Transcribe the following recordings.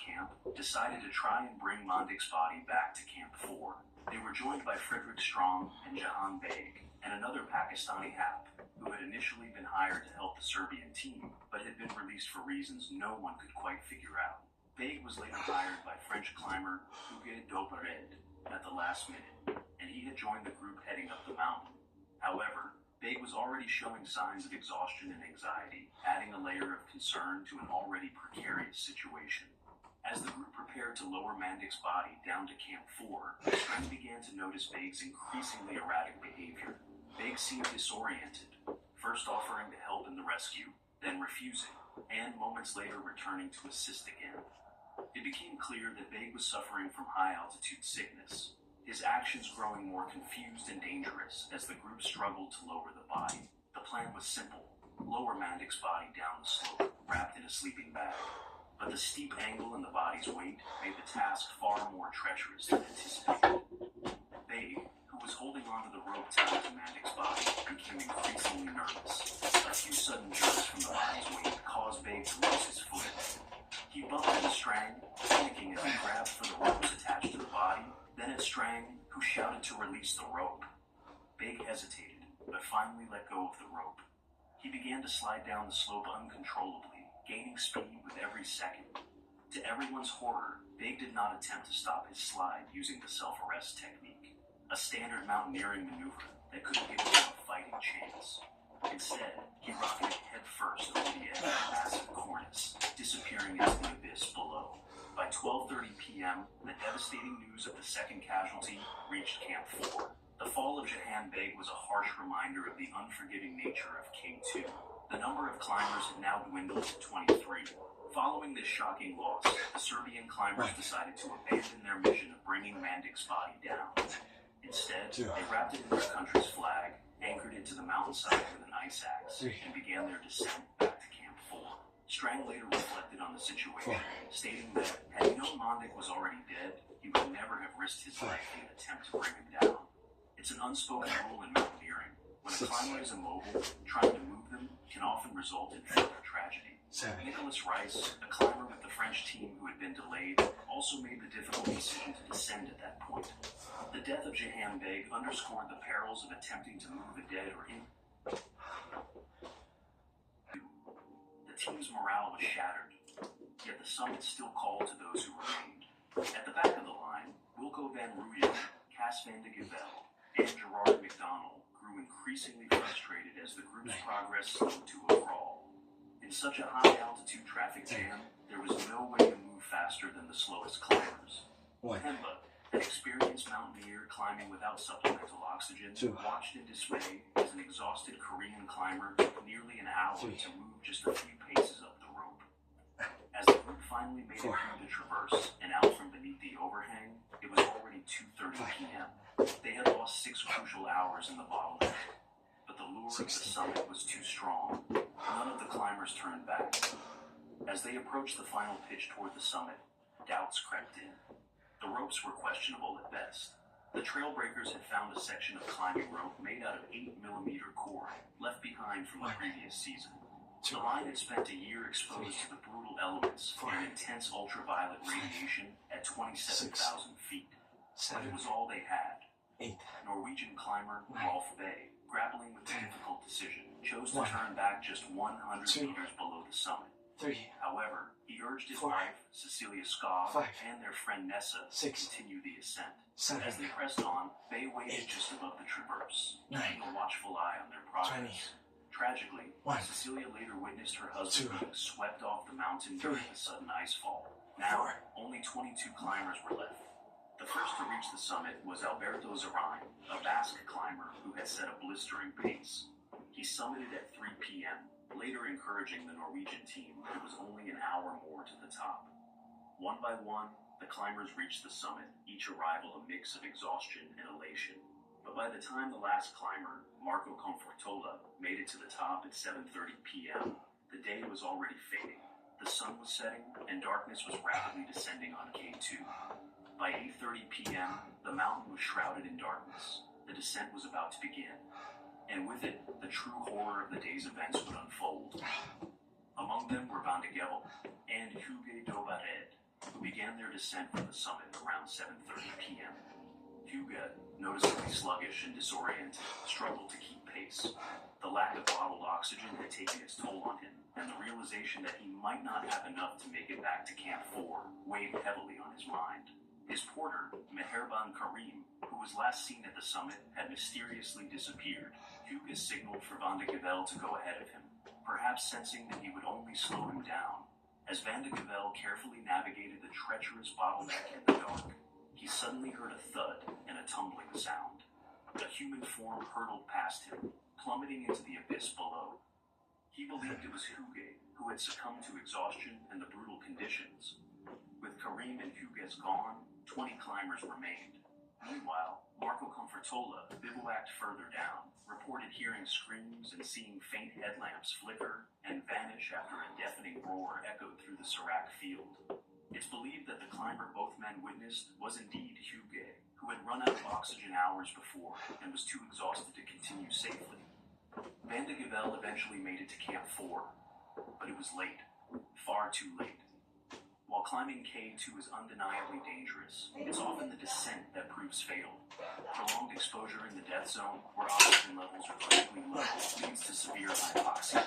camp, decided to try and bring Mandik's body back to Camp 4. They were joined by Frederick Strong and Jahan Beg, and another Pakistani Hap, who had initially been hired to help the Serbian team, but had been released for reasons no one could quite figure out. Beg was later hired by French climber Hugues Dobared at the last minute, and he had joined the group heading up the mountain. However, Beg was already showing signs of exhaustion and anxiety, adding a layer of concern to an already precarious situation. As the group prepared to lower Mandik's body down to Camp 4, Strang began to notice Beg's increasingly erratic behavior. Beg seemed disoriented, first offering to help in the rescue, then refusing, and moments later returning to assist again. It became clear that Beg was suffering from high-altitude sickness, his actions growing more confused and dangerous as the group struggled to lower the body. The plan was simple: lower Mandik's body down the slope, wrapped in a sleeping bag. But the steep angle and the body's weight made the task far more treacherous than anticipated. Beg, who was holding onto the rope tied to Mandik's body, became increasingly nervous. A few sudden jerks from the body's weight caused Beg to lose his footing. He bumped into Strang, panicking as he grabbed for the ropes attached to the body, then at Strang, who shouted to release the rope. Beg hesitated, but finally let go of the rope. He began to slide down the slope uncontrollably, gaining speed with every second. To everyone's horror, Beg did not attempt to stop his slide using the self-arrest technique, a standard mountaineering maneuver that could have given him a fighting chance. Instead, he rocketed headfirst over the edge of a massive cornice, disappearing into the abyss below. By 12:30 p.m., the devastating news of the second casualty reached Camp 4. The fall of Jahan Beg was a harsh reminder of the unforgiving nature of King 2. The number of climbers had now dwindled to 23. Following this shocking loss, the Serbian climbers decided to abandon their mission of bringing Mandik's body down. Instead, they wrapped it in their country's flag, anchored it to the mountainside with an ice axe, and began their descent back to Camp 4. Strang later reflected on the situation, stating that had he known Mandik was already dead, he would never have risked his life in an attempt to bring him down. It's an unspoken rule in mountaineering. When a climber is immobile, trying to move them can often result in further tragedy. Nicholas Rice, a climber with the French team who had been delayed, also made the difficult decision to descend at that point. The death of Jahan Beg underscored the perils of attempting to move the dead or in. The team's morale was shattered, yet the summit still called to those who remained. At the back of the line, Wilco van Rooyen, Cas van de Gebel, and Gerard McDonald grew increasingly frustrated as the group's progress slowed to a crawl. In such a high-altitude traffic jam, there was no way to move faster than the slowest climbers. Pemba, an experienced mountaineer climbing without supplemental oxygen, watched in dismay as an exhausted Korean climber took nearly an hour to move just a few paces up the rope. As the group finally made it through the traverse and out from beneath the overhang, it was already 2:30 p.m. They had lost 6 crucial hours in the bottleneck, but the lure of the summit was too strong. None of the climbers turned back. As they approached the final pitch toward the summit, doubts crept in. The ropes were questionable at best. The trailbreakers had found a section of climbing rope made out of 8mm cord, left behind from the previous season. The line had spent a year exposed to the brutal elements and intense ultraviolet radiation at 27,000 feet. But it was all they had. Norwegian climber Rolf Bay, grappling with the difficult decision, chose to turn back just 100 meters below the summit. However, he urged his wife, Cecilia Skov, and their friend Nessa to continue the ascent. As they pressed on, Bay waited just above the traverse, keeping a watchful eye on their progress. Tragically, Cecilia later witnessed her husband being swept off the mountain during a sudden icefall. Now, only 22 climbers were left. The first to reach the summit was Alberto Zarain, a Basque climber who had set a blistering pace. He summited at 3 p.m., later encouraging the Norwegian team that it was only an hour more to the top. One by one, the climbers reached the summit, each arrival a mix of exhaustion and elation. But by the time the last climber, Marco Confortola, made it to the top at 7:30 p.m., the day was already fading. The sun was setting, and darkness was rapidly descending on K2. By 8:30 p.m., the mountain was shrouded in darkness. The descent was about to begin, and with it, the true horror of the day's events would unfold. Among them were Van de Gebel and Hugues Dobared, who began their descent from the summit around 7:30 p.m. Hugo, noticeably sluggish and disoriented, struggled to keep pace. The lack of bottled oxygen had taken its toll on him, and the realization that he might not have enough to make it back to Camp 4 weighed heavily on his mind. His porter, Meherban Karim, who was last seen at the summit, had mysteriously disappeared. Hugo signaled for Van de Gevelle to go ahead of him, perhaps sensing that he would only slow him down. As Van de Gevelle carefully navigated the treacherous bottleneck in the dark, he suddenly heard a thud and a tumbling sound. A human form hurtled past him, plummeting into the abyss below. He believed it was Hugo, who had succumbed to exhaustion and the brutal conditions. With Karim and Hugues gone, 20 climbers remained. Meanwhile, Marco Confortola, bivouacked further down, reported hearing screams and seeing faint headlamps flicker and vanish after a deafening roar echoed through the Serac field. It's believed that the climber both men witnessed was indeed Hugues, who had run out of oxygen hours before and was too exhausted to continue safely. Van de Gevelle eventually made it to Camp 4, but it was late, far too late. While climbing K2 is undeniably dangerous, it's often the descent that proves fatal. Prolonged exposure in the death zone, where oxygen levels are critically low, leads to severe hypoxia.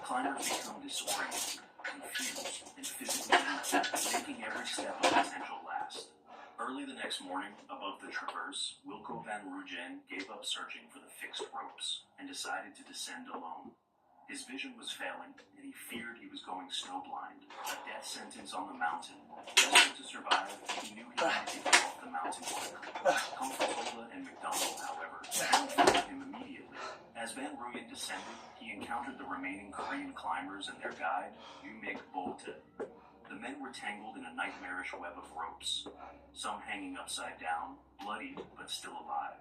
Climbers become disoriented, confused, and physically weak, making every step a potential last. Early the next morning, above the traverse, Wilco van Rooyen gave up searching for the fixed ropes and decided to descend alone. His vision was failing, and he feared he was going snowblind, a death sentence on the mountain. Desperate to survive, he knew he needed to get off the mountain quickly. Confortola and McDonald, however, found him immediately. As Van Rooyen descended, he encountered the remaining Korean climbers and their guide, Umik Bolte. The men were tangled in a nightmarish web of ropes, some hanging upside down, bloodied but still alive.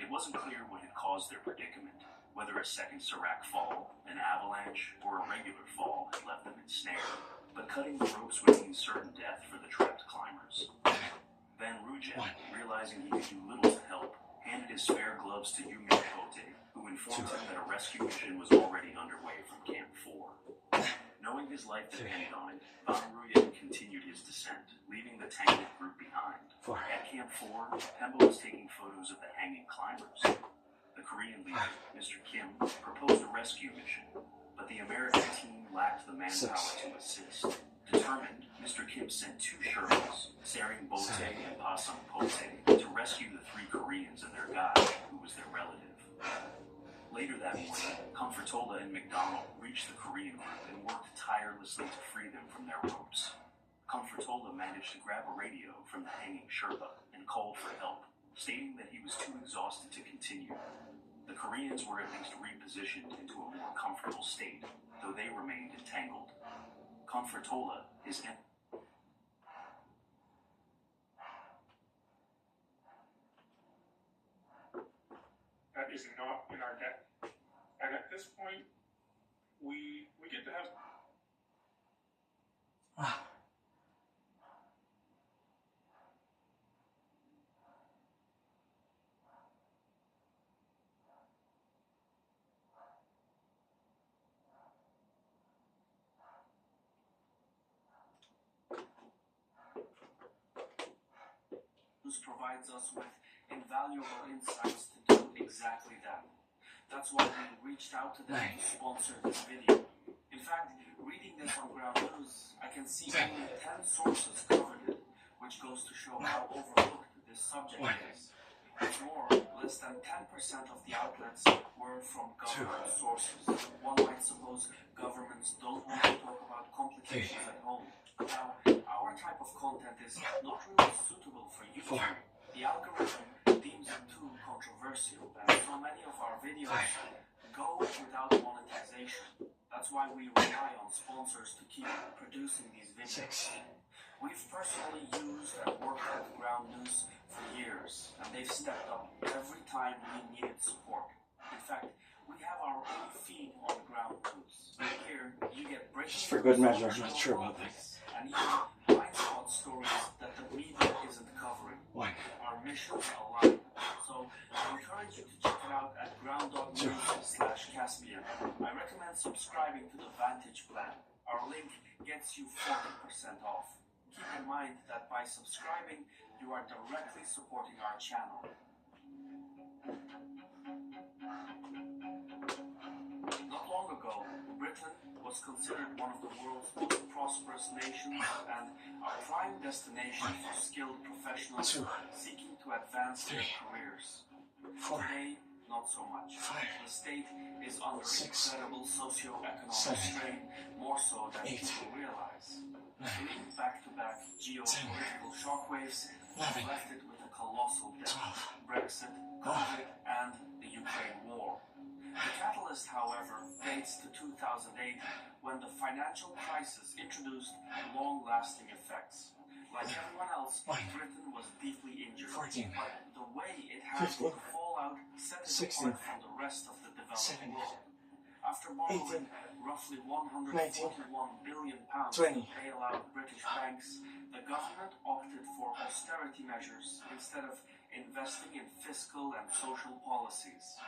It wasn't clear what had caused their predicament, whether a second Serac fall, an avalanche, or a regular fall had left them ensnared, but cutting the ropes would mean certain death for the trapped climbers. Van Rooyen, realizing he could do little to help, handed his spare gloves to Umik Bolte, who informed him that a rescue mission was already underway from Camp 4. Knowing his life depended on it, Van Rooyen continued his descent, leaving the tangled group behind. At Camp 4, Pembo was taking photos of the hanging climbers. The Korean leader, Mr. Kim, proposed a rescue mission, but the American team lacked the manpower to assist. Determined, Mr. Kim sent 2 Sherpas, Sering Bote and Pasang Pote, to rescue the 3 Koreans and their guide, who was their relative. Later that morning, Confortola and McDonald reached the Korean group and worked tirelessly to free them from their ropes. Confortola managed to grab a radio from the hanging Sherpa and called for help, stating that he was too exhausted to continue. The Koreans were at least repositioned into a more comfortable state, though they remained entangled. Confortola, his that is not in our deck. And at this point, we get to have... provides us with invaluable insights to do exactly that. That's why we reached out to them to sponsor this video. In fact, reading this on Ground News, I can see only 10 sources covered it, which goes to show how overlooked this subject is. What's more, less than 10% of the outlets were from government sources. One might suppose governments don't want to talk about complications at home. Now, our type of content is not really suitable for YouTube. The algorithm deems it too controversial, and so many of our videos go without monetization. That's why we rely on sponsors to keep producing these videos. We've personally used and worked at Ground News for years, and they've stepped up every time we needed support. In fact, we have our own feed on Ground News. Here, you get breaking for good measure, I'm not sure about this. And even blind spot stories that the media isn't covering. Our missions align. So I encourage you to check it out at ground.news/Caspian. I recommend subscribing to the Vantage plan. Our link gets you 40% off. Keep in mind subscribing, you are directly supporting our channel. Not long ago, Britain was considered one of the world's most prosperous nations and a prime destination for skilled professionals seeking to advance their careers. Today, not so much. The state is under incredible socio-economic strain, more so than people realize. 3 back-to-back geopolitical shockwaves have left it with a colossal debt: Brexit, COVID, and the Ukraine war. The catalyst, however, dates to 2008, when the financial crisis introduced long-lasting effects. Like everyone else, Britain was deeply injured, but the way it handled the fallout set it apart from the rest of the developed world. After borrowing roughly £141 billion to bail out British banks, the government opted for austerity measures instead of investing in fiscal and social policies.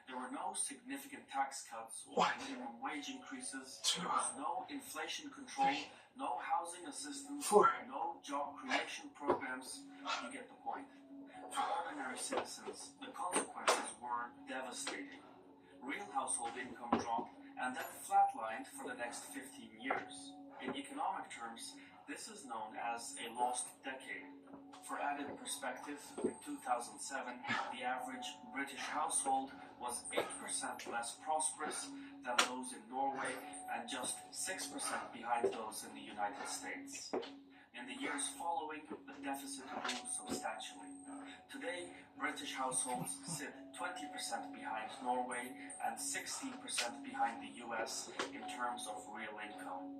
There were no significant tax cuts or minimum wage increases. There was no inflation control, no housing assistance, no job creation programs. You get the point. For ordinary citizens, the consequences were devastating. Real household income dropped and then flatlined for the next 15 years. In economic terms, this is known as a lost decade. For added perspective, in 2007, the average British household was 8% less prosperous than those in Norway and just 6% behind those in the United States. In the years following, the deficit grew substantially. Today, British households sit 20% behind Norway and 16% behind the US in terms of real income.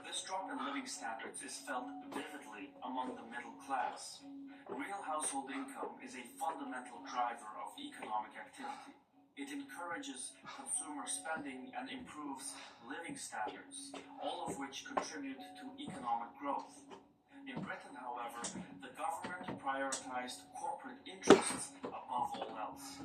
This drop in living standards is felt vividly among the middle class. Real household income is a fundamental driver of economic activity. It encourages consumer spending and improves living standards, all of which contribute to economic growth. In Britain, however, the government prioritized corporate interests above all else.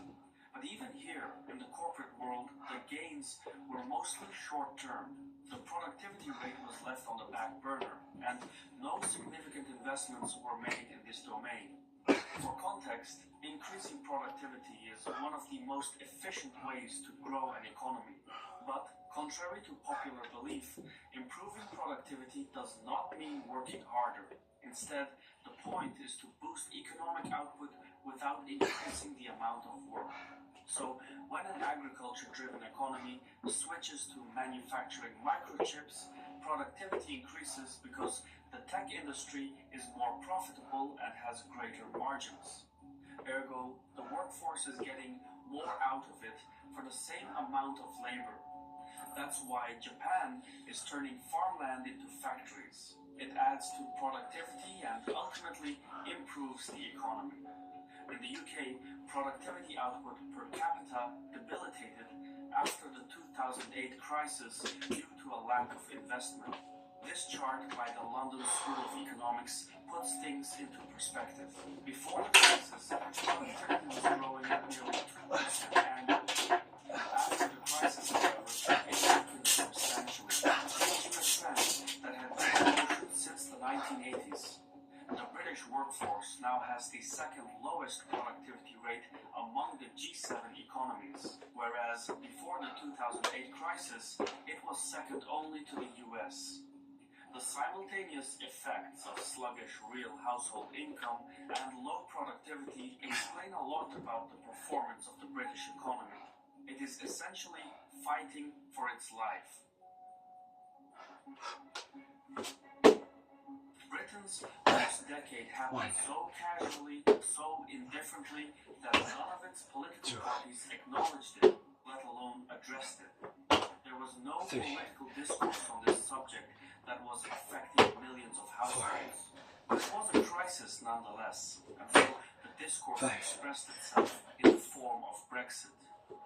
But even here, in the corporate world, the gains were mostly short-term. The productivity rate was left on the back burner, and no significant investments were made in this domain. For context, increasing productivity is one of the most efficient ways to grow an economy. But, contrary to popular belief, improving productivity does not mean working harder. Instead, the point is to boost economic output without increasing the amount of work. So, when an agriculture-driven economy switches to manufacturing microchips, productivity increases because the tech industry is more profitable and has greater margins. Ergo, the workforce is getting more out of it for the same amount of labor. That's why Japan is turning farmland into factories. It adds to productivity and ultimately improves the economy. In the UK, productivity output per capita debilitated after the 2008 crisis due to a lack of investment. This chart by the London School of Economics puts things into perspective. Before the crisis, productivity was growing at nearly 2% annually. After the crisis, however, it weakened substantially, changing a trend that had been in motion since the 1980s. The British workforce now has the second lowest productivity rate among the G7 economies, whereas before the 2008 crisis, it was second only to the US. The simultaneous effects of sluggish real household income and low productivity explain a lot about the performance of the British economy. It is essentially fighting for its life. Britain's last decade happened so casually, so indifferently, that none of its political parties acknowledged it, let alone addressed it. There was no political discourse on this subject that was affecting millions of households. But it was a crisis nonetheless, and so the discourse expressed itself in the form of Brexit.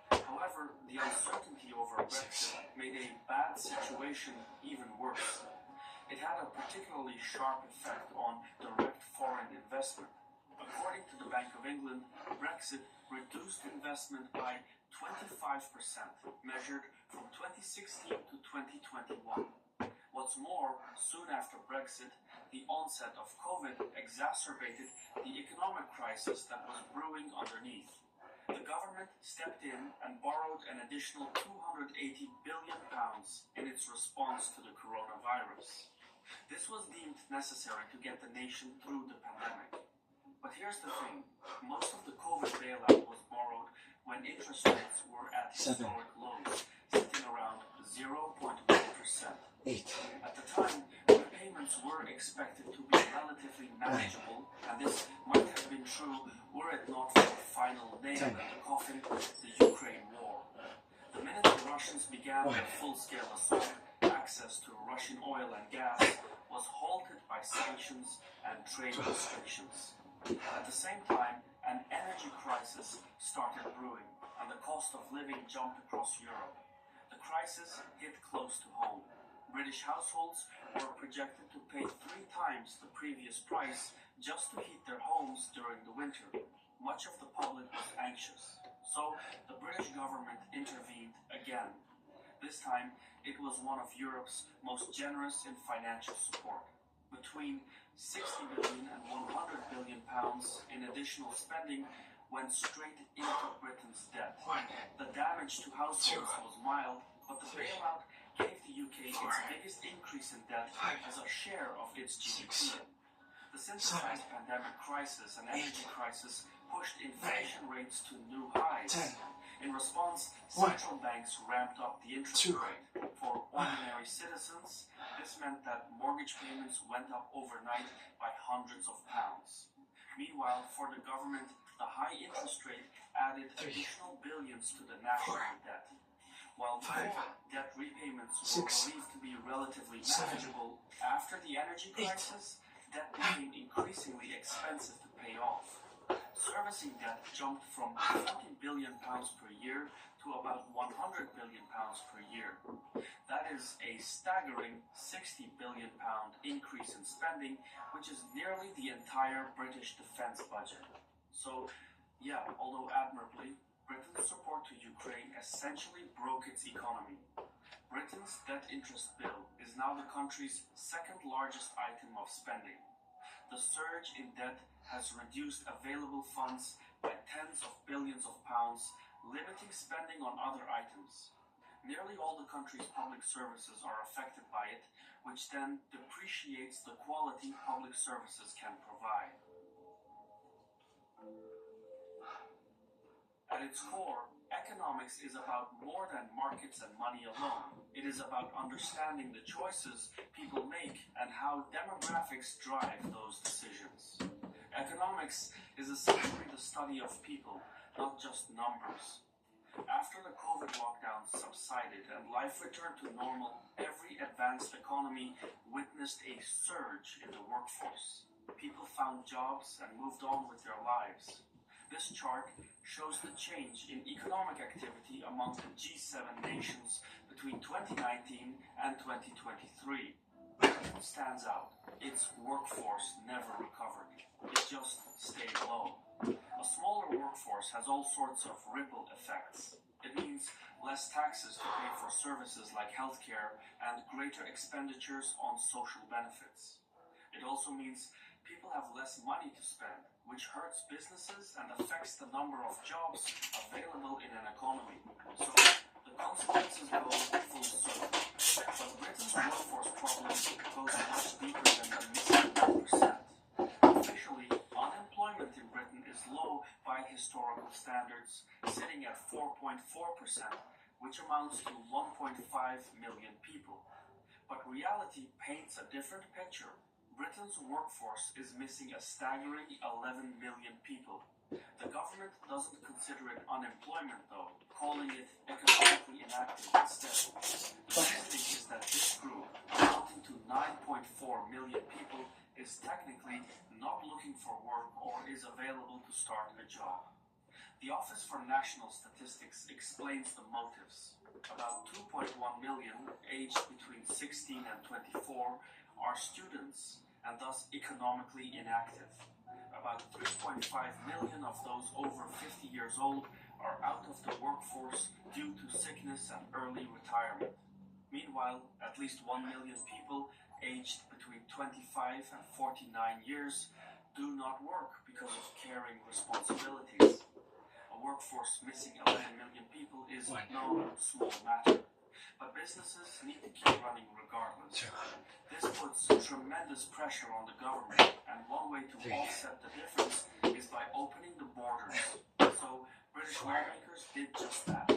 However, the uncertainty over Brexit made a bad situation even worse. It had a particularly sharp effect on direct foreign investment. According to the Bank of England, Brexit reduced investment by 25%, measured from 2016 to 2021. What's more, soon after Brexit, the onset of COVID exacerbated the economic crisis that was brewing underneath. The government stepped in and borrowed an additional £280 billion in its response to the coronavirus. This was deemed necessary to get the nation through the pandemic. But here's the thing, most of the COVID bailout was borrowed when interest rates were at historic lows, sitting around 0.1%. 8. At the time, repayments were expected to be relatively manageable, and this might have been true were it not for the final nail in the coffin, the Ukraine war. The minute the Russians began their full-scale assault, access to Russian oil and gas was halted by sanctions and trade restrictions. At the same time, an energy crisis started brewing, and the cost of living jumped across Europe. The crisis hit close to home. British households were projected to pay 3 times the previous price just to heat their homes during the winter. Much of the public was anxious, so the British government intervened again. This time, it was one of Europe's most generous in financial support. Between 60 billion and 100 billion pounds in additional spending went straight into Britain's debt. The damage to households was mild, but the bailout gave the UK its biggest increase in debt as a share of its GDP. The synthesized pandemic crisis and energy crisis pushed inflation rates to new highs. In response, central banks ramped up the interest rate. For ordinary citizens, this meant that mortgage payments went up overnight by hundreds of pounds. Meanwhile, for the government, the high interest rate added additional billions to the national debt. While before, debt repayments were believed to be relatively manageable, after the energy crisis, debt became increasingly expensive to pay off. Servicing debt jumped from £40 billion per year to about £100 billion per year. That is a staggering £60 billion increase in spending, which is nearly the entire British defence budget. So, yeah, although admirably, Britain's support to Ukraine essentially broke its economy. Britain's debt interest bill is now the country's second largest item of spending. The surge in debt has reduced available funds by tens of billions of pounds, limiting spending on other items. Nearly all the country's public services are affected by it, which then depreciates the quality public services can provide. At its core, economics is about more than markets and money alone. It is about understanding the choices people make and how demographics drive those decisions. Economics is essentially the study of people, not just numbers. After the COVID lockdown subsided and life returned to normal, every advanced economy witnessed a surge in the workforce. People found jobs and moved on with their lives. This chart shows the change in economic activity among the G7 nations between 2019 and 2023. Britain stands out. Its workforce never recovered. It just stayed low. A smaller workforce has all sorts of ripple effects. It means less taxes to pay for services like healthcare and greater expenditures on social benefits. It also means people have less money to spend, which hurts businesses and affects the number of jobs available in an economy. So the consequences go full circle. But Britain's workforce problem goes much deeper than the missing 1%. Officially, unemployment in Britain is low by historical standards, sitting at 4.4%, which amounts to 1.5 million people. But reality paints a different picture. Britain's workforce is missing a staggering 11 million people. The government doesn't consider it unemployment though, calling it economically inactive instead. The reason is that this group, amounting to 9.4 million people, is technically not looking for work or is available to start a job. The Office for National Statistics explains the motives. About 2.1 million, aged between 16 and 24, are students and thus economically inactive. About 3.5 million of those over 50 years old are out of the workforce due to sickness and early retirement. Meanwhile, at least 1 million people aged between 25 and 49 years do not work because of caring responsibilities. A workforce missing 11 million people is no small matter, but businesses need to keep running regardless. This puts tremendous pressure on the government, and one way to offset the difference is by opening the borders. So British lawmakers did just that.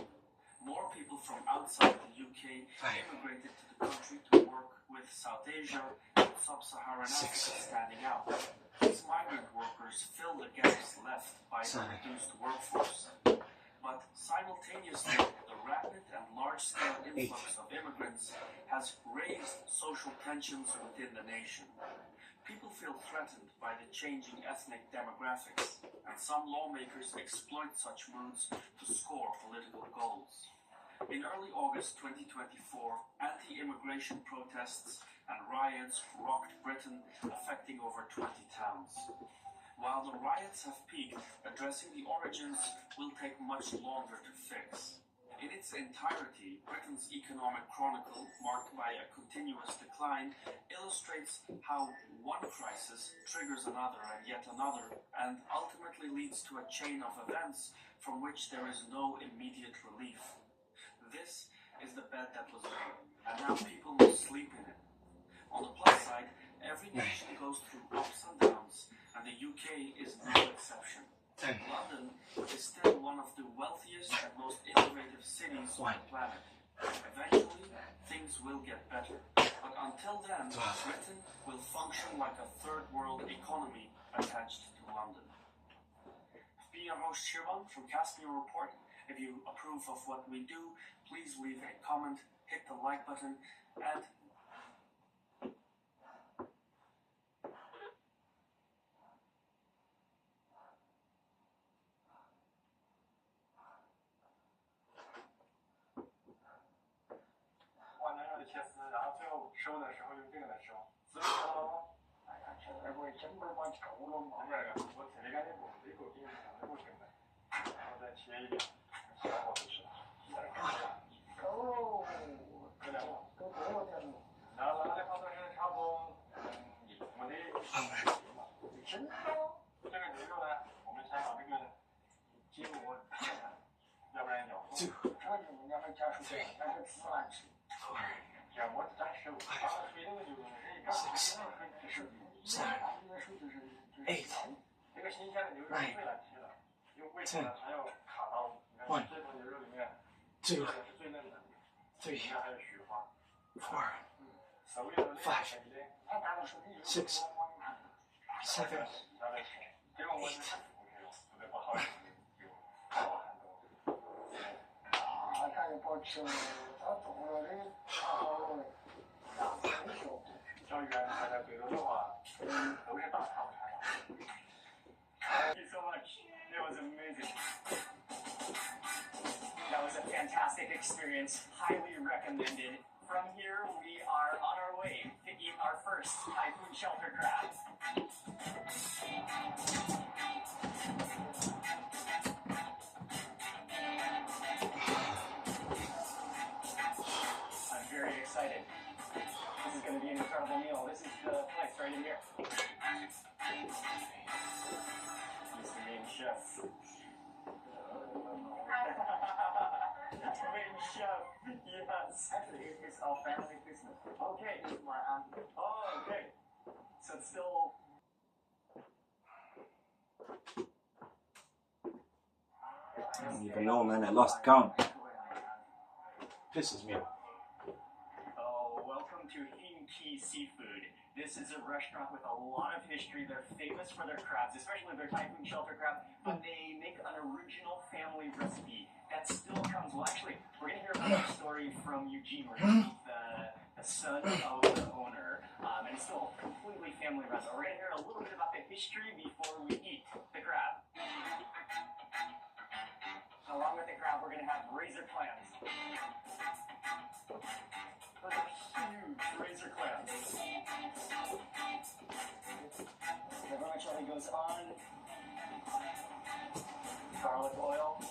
More people from outside the UK immigrated to the country to work, with South Asia and Sub-Saharan Africa standing out. These migrant workers fill the gaps left by the reduced workforce. But simultaneously, the rapid and large-scale influx of immigrants has raised social tensions within the nation. People feel threatened by the changing ethnic demographics, and some lawmakers exploit such moods to score political goals. In early August 2024, anti-immigration protests and riots rocked Britain, affecting over 20 towns. While the riots have peaked, addressing the origins will take much longer to fix. In its entirety, Britain's economic chronicle, marked by a continuous decline, illustrates how one crisis triggers another and yet another, and ultimately leads to a chain of events from which there is no immediate relief. This is the bed that was made, and now people must sleep in it. On the plus side, every nation goes through ups and downs, and the UK is no exception. London is still one of the wealthiest and most innovative cities on the planet. Eventually, things will get better. But until then, Britain will function like a third world economy attached to London. I've been your host Shirvan from Caspian Report. If you approve of what we do, please leave a comment, hit the like button, and切丝，然后最后收的时候用这个来收，丝收。哎呀，这会不会真把它抽了嘛？这个我特别感觉不这个给这个根本，然后再切一点，小伙子吃。哦，这两个都多了点了。然后拿来放的是差不多，我的真多。这个牛肉呢，我们先把这个鸡骨切开，要不然咬不。这就人家还加出去，但是吃难吃。这样我咱手，把水那个就是一干，这个新鲜的牛肉最难切的，因为为什么它要卡到？你看这头牛肉里面，这个是最嫩的，里面还有雪花。手有那个很硬，它打到手里有。6, 7. 这个我是不得不好意思，好很多。啊，它也不吃，它做了的好了。叫原材料最多的话，都是大炒菜。Thank you so much. It was amazing. That was a fantastic experience. Highly recommended. From here, we are on our way to eat our first typhoon shelter crab. I'm very excited. This is going to be an incredible meal. This is the place right in here. He's the main chef. Main chef, yes. Actually, it's our family business. Okay. It's my aunt. Oh, okay. So it's still... I don't even know, man. I lost count. Pisses me off. Oh, welcome to Hinki Seafood. This is a restaurant with a lot of history. They're famous for their crabs, especially their typhoon shelter crab, but they make an original family recipe that still comes. Well, actually, we're going to hear about a story from Eugene, the son of the owner, and it's still a completely family restaurant. We're going to hear a little bit about the history before we eat the crab. Along with the crab, we're going to have razor clams. Those are huge razor clams. The vermicelli goes on. Garlic oil.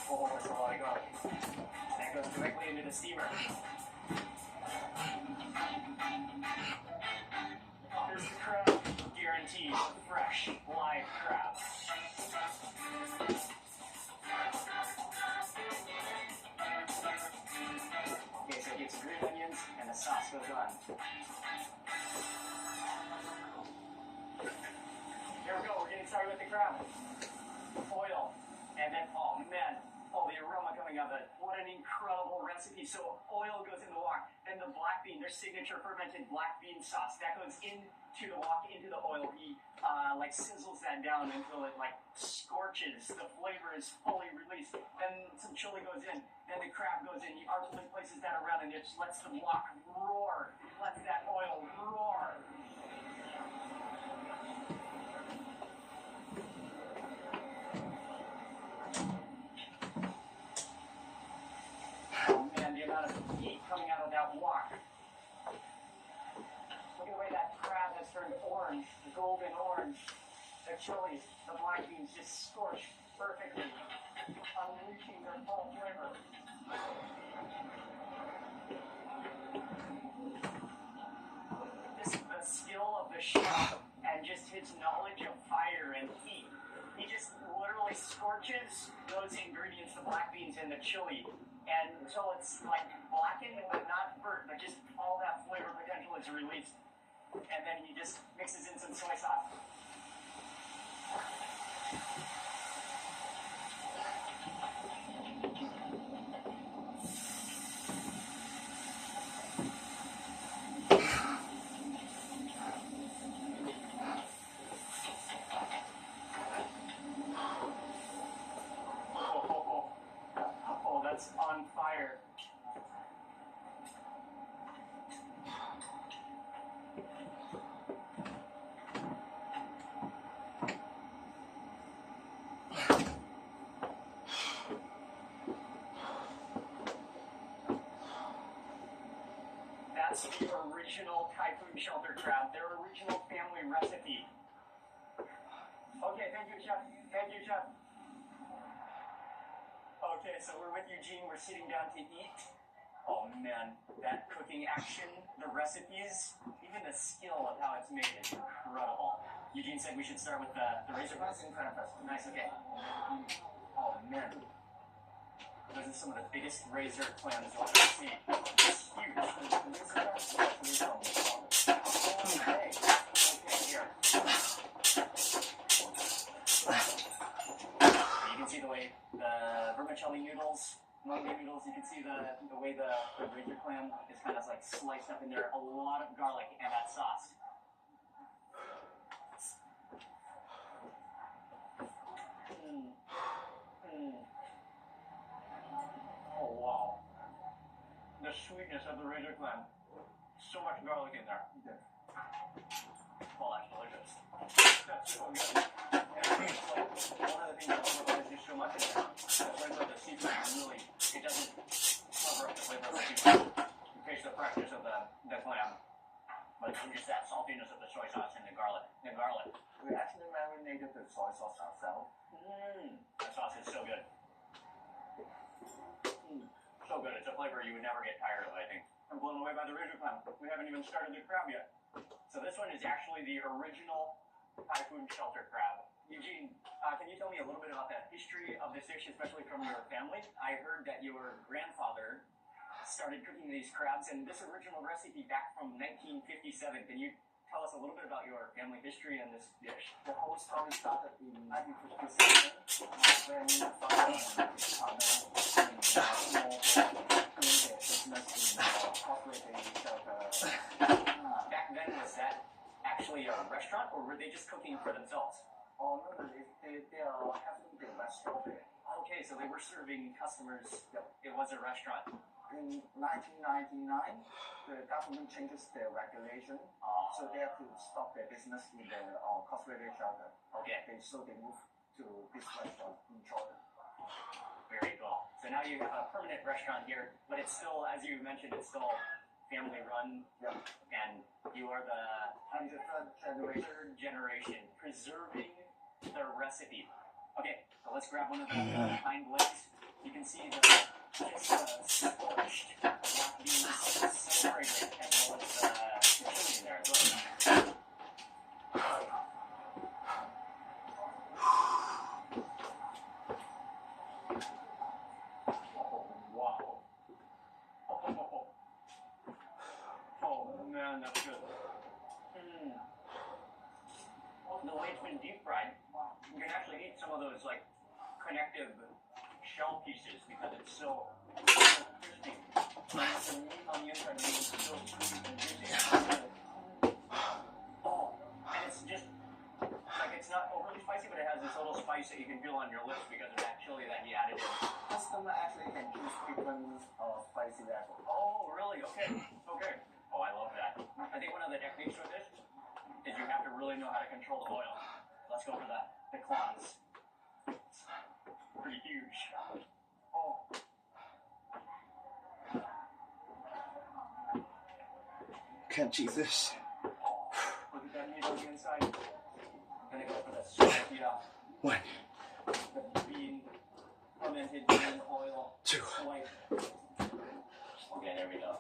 Oh, that's a lot of garlic. And it goes directly into the steamer. Here's the crab, guaranteed fresh live crab. Okay, so it gets green onions and the sauce goes on. Here we go, we're getting started with the crab. Oil, and then, oh man, the aroma coming out of it. What an incredible recipe. So oil goes in the wok, then the black bean, their signature fermented black bean sauce, that goes into the wok, into the oil. He like sizzles that down until it like scorches. The flavor is fully released. Then some chili goes in, then the crab goes in. He artfully places that around and it just lets the wok roar, lets that oil roar. The amount of heat coming out of that wok. Look at the way that crab has turned orange, golden orange. The chilies, the black beans just scorched perfectly, unleashing their full flavor. This is the skill of the chef and just his knowledge of fire and heat. He just literally scorches those ingredients, the black beans and the chili, and until it's like blackened but not burnt, but just all that flavor potential is released. And then he just mixes in some soy sauce. Oh, that's on fire. That's the original Typhoon Shelter crab, their original family recipe. Okay, thank you, Chef. Thank you, Chef. Okay, so we're with Eugene. We're sitting down to eat. Oh man, that cooking action, the recipes, even the skill of how it's made is incredible. Eugene said we should start with the razor clams in front of us. Nice, okay. Oh man. Those are some of the biggest razor clams you'll ever see. It's huge. Okay, here. You can see the way the vermicelli noodles, mungay noodles, you can see the way the razor clam is kind of like sliced up in there. A lot of garlic and that sauce. Oh wow. The sweetness of the razor clam. So much garlic in there. Oh, that's delicious. That's so good. One of the things that overloads just so much is the flavor of the seafood really, it doesn't cover up the flavor of the seafood. You taste the freshness of the clam, but just that saltiness of the soy sauce and the garlic. We actually marinated the soy sauce ourselves. That sauce is so good. So good. It's a flavor you would never get tired of, I think. I'm blown away by the razor clam. We haven't even started the crab yet. So this one is actually the original Typhoon Shelter crab. Eugene, can you tell me a little bit about the history of this dish, especially from your family? I heard that your grandfather started cooking these crabs, and this original recipe back from 1957. Can you tell us a little bit about your family history and this dish? The whole story started in 1957 when my father and his partner in small doing their business in operating shelter. Back then, was that actually a restaurant, or were they just cooking for themselves? Oh, no, they are having the restaurant there. Okay, so they were serving customers. It was a restaurant. In 1999, the government changes their regulation, so they have to stop their business in the concentrated shelter. Okay. So they moved to this restaurant in Jordan. Very cool. So now you have a permanent restaurant here, but it's still, as you mentioned, it's still family run. Yeah. And you are I'm the third generation preserving the recipe. Okay, so let's grab one of the hind legs. You can see the just scorched, not being so fragrant, as well as the chili in there as well. Wow. Oh man, that's good. The way it's been deep fried, you can actually eat some of those like connective shell pieces because it's so crispy. The meat on the inside is so sweet and juicy. Oh, and it's just like it's not overly spicy, but it has this little spice that you can feel on your lips because of that chili that he added in. Customer actually can choose different spicy level. Oh, really? Okay. Okay. Oh, I love that. I think one of the techniques with this is you have to really know how to control the oil. Let's go for the claws. It's pretty huge. Oh. Can't cheat this. Look at that meat on the inside. I'm gonna go for the sweet, One, the bean, fermented bean oil. 2, White. Okay, there we go.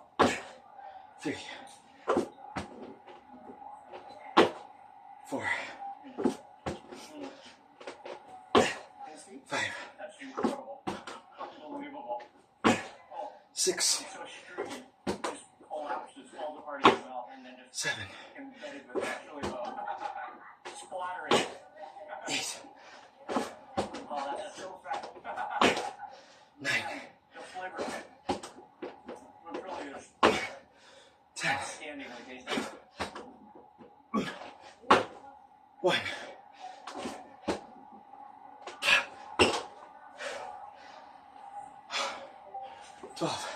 3, 4, 5, That's incredible. Unbelievable. 6, So extruded. Just collapses, falls apart in your mouth, and then just 7, embedded with that chili oil. Splattering. 8, Oh, that's so fat. 9, The flavor of it. It really is 10, outstandingly tasty. 1. 12.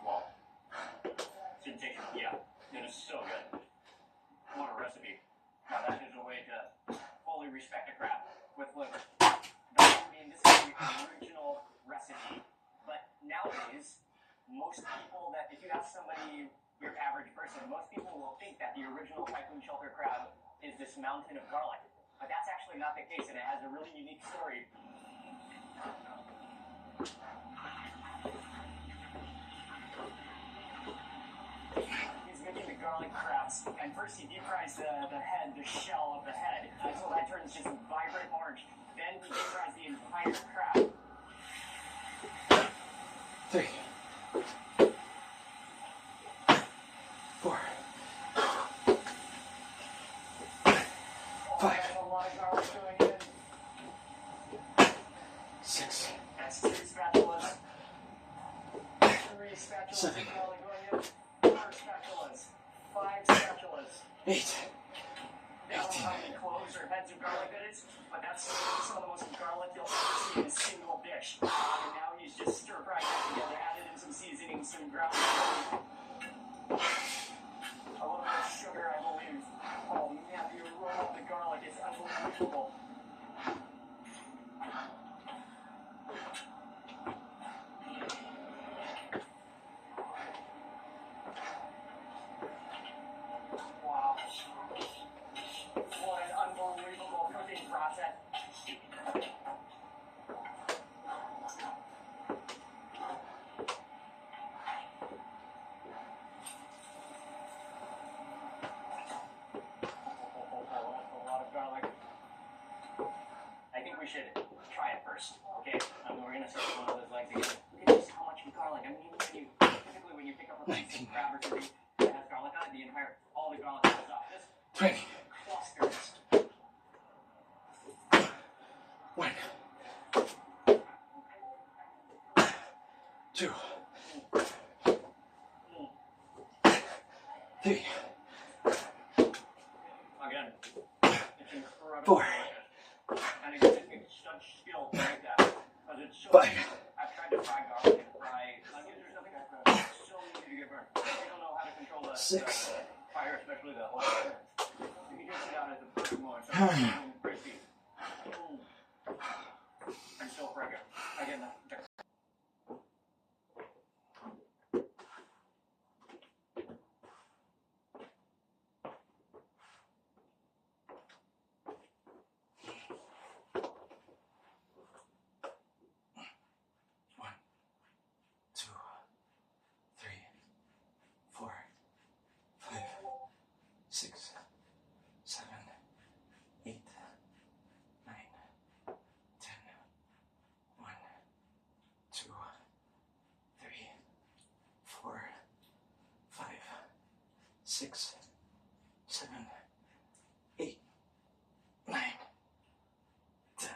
Wow. Sensational. Yeah. It is so good. What a recipe. Now that is a way to fully respect a crab with flavor. I mean, this is the original recipe. But nowadays, most people that, if you ask somebody, your average person, most people will think that the original typhoon shelter crab is this mountain of garlic. But that's actually not the case, and it has a really unique story. He's making the garlic crabs, and first he deep fries the head, the shell of the head, until that turns just vibrant orange. Then he deep fries the entire crab. 3, 4, 5, That's a lot of garlic going in. 6, That's 2 spatulas. 3 spatulas 7, of garlic going in. 4 spatulas. 5 spatulas. 8, I don't know how many cloves or heads of garlic it is, but that's some of the most garlic you'll ever see in a single dish. And now he's just stir-fried that together, added in some seasoning, some ground chili, a little bit of sugar, I believe. Oh man, the aroma of the garlic is unbelievable. Wow. What an unbelievable cooking process. That's a lot of garlic. I think we should try it first, okay? We're gonna start with one of those legs again. Look at just how much garlic. I mean, typically when you pick up a piece of crab or something that has garlic on it, all the garlic comes off. This 20, clusters. 1, 2, 3, Again, it's incredible. 4, And it takes such skill to make that, because it's so 5, easy. I've tried to fry garlic and fry onions or something. It's so easy to get burned. They don't know how to control the 6, fire, especially the whole fire. If you just sit out at the perfect moment, something crispy. And so fragrant. Again, the 6, 7, 8, 9, 10, 1, 2, 3, 4, 5, 6, 7, 8, 9, 10.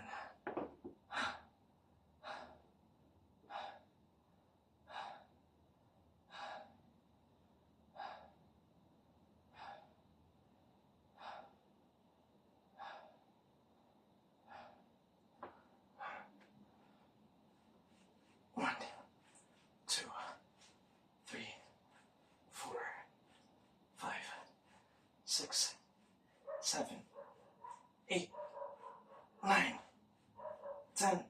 One, 2, 3, 4, 5, 6, 7, 8, 9, 10.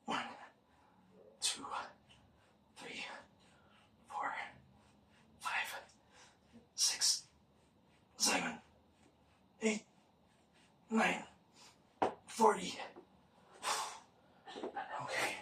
One, 2, 3, 4, 5, 6, 7, 8, 9, 40. Okay.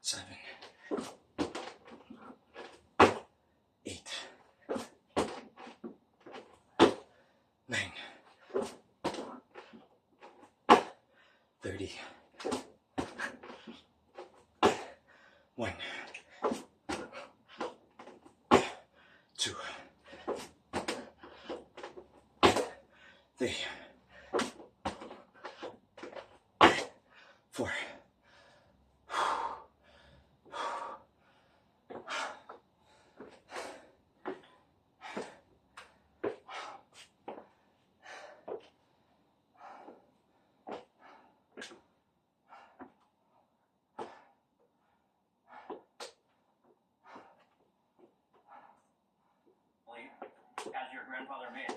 Seven, 8, 9, 30. 1, 2, 3, 4. As your grandfather made.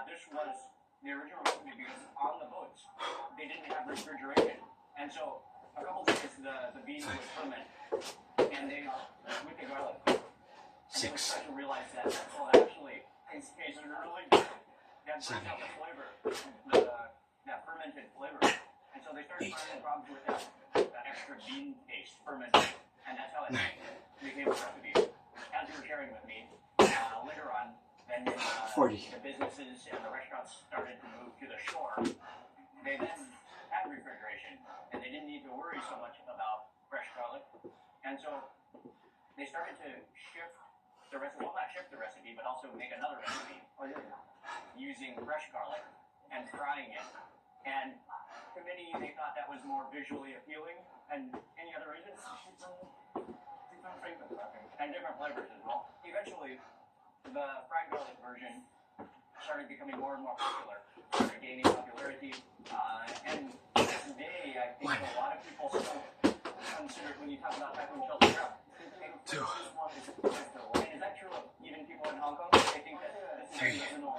This was the original recipe because on the boats they didn't have refrigeration, and so a couple days the beans would ferment, and they with the garlic. And they would start to realize that actually it tastes really good. That brings out the flavor, that fermented flavor, and so they started finding problems with that extra bean paste fermented, and that's how it became a recipe. As you were sharing with me, later on. And then 40. The businesses and the restaurants started to move to the shore. They then had refrigeration, and they didn't need to worry so much about fresh garlic. And so they started to shift the recipe, well, not shift the recipe, but also make another recipe using fresh garlic and frying it. And to many, they thought that was more visually appealing. And any other reasons? And different flavors as well. Eventually, the fried garlic version started becoming more and more popular, started gaining popularity, and today I think a lot of people still consider when you talk about typhoon shelter crab, this one is the and is that true of even people in Hong Kong? They think that this is the norm.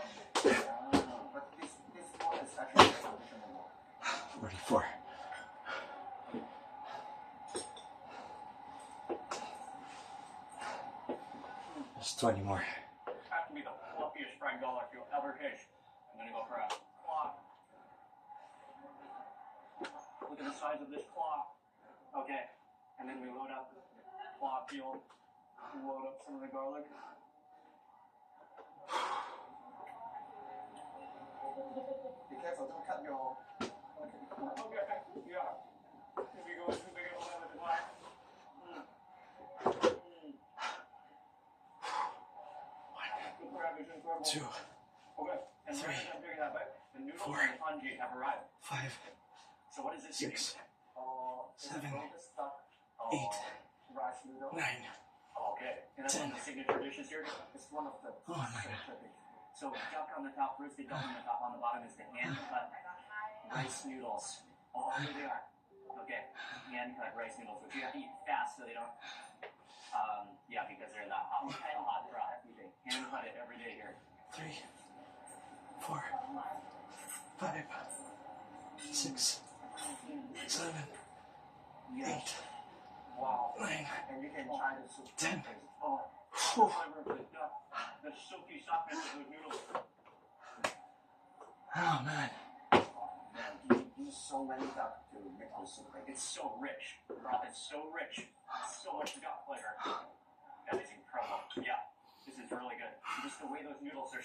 But this one is actually the norm. 44. There's 20 more. Have to be the fluffiest fried garlic you'll ever taste. I'm gonna go for a claw. Look at the size of this claw. Okay, and then we load up claw peel. Load up some of the garlic. Be careful, don't cut your. Okay, yeah. If you go too big of a limit, it's like. 2, Okay, and 3, I'm doing that, but The noodles 4, and the congee have arrived. 5, So what is this? 6, 7, 8, Rice noodle. 9. Okay. And that's 10. one of the signature dishes here. It's one of the. Oh my God. So duck on the top, roasted duck on the top, on the bottom is the hand cut rice noodles. Oh, here they are. Okay, hand cut rice noodles, which you have to eat fast so they don't. Yeah, because they're that hot dry. Hand cut it every day here. 3, 4, 5, 6, 7, 8, Wow. 9, And you can try this. 10. Oh, Whew. the silky softness of those noodles. Oh man. Man, you use so many duck to make this soup. It's so rich. It's so rich. So much duck flavor. That is incredible. Yeah, this is really good. Just the way those noodles are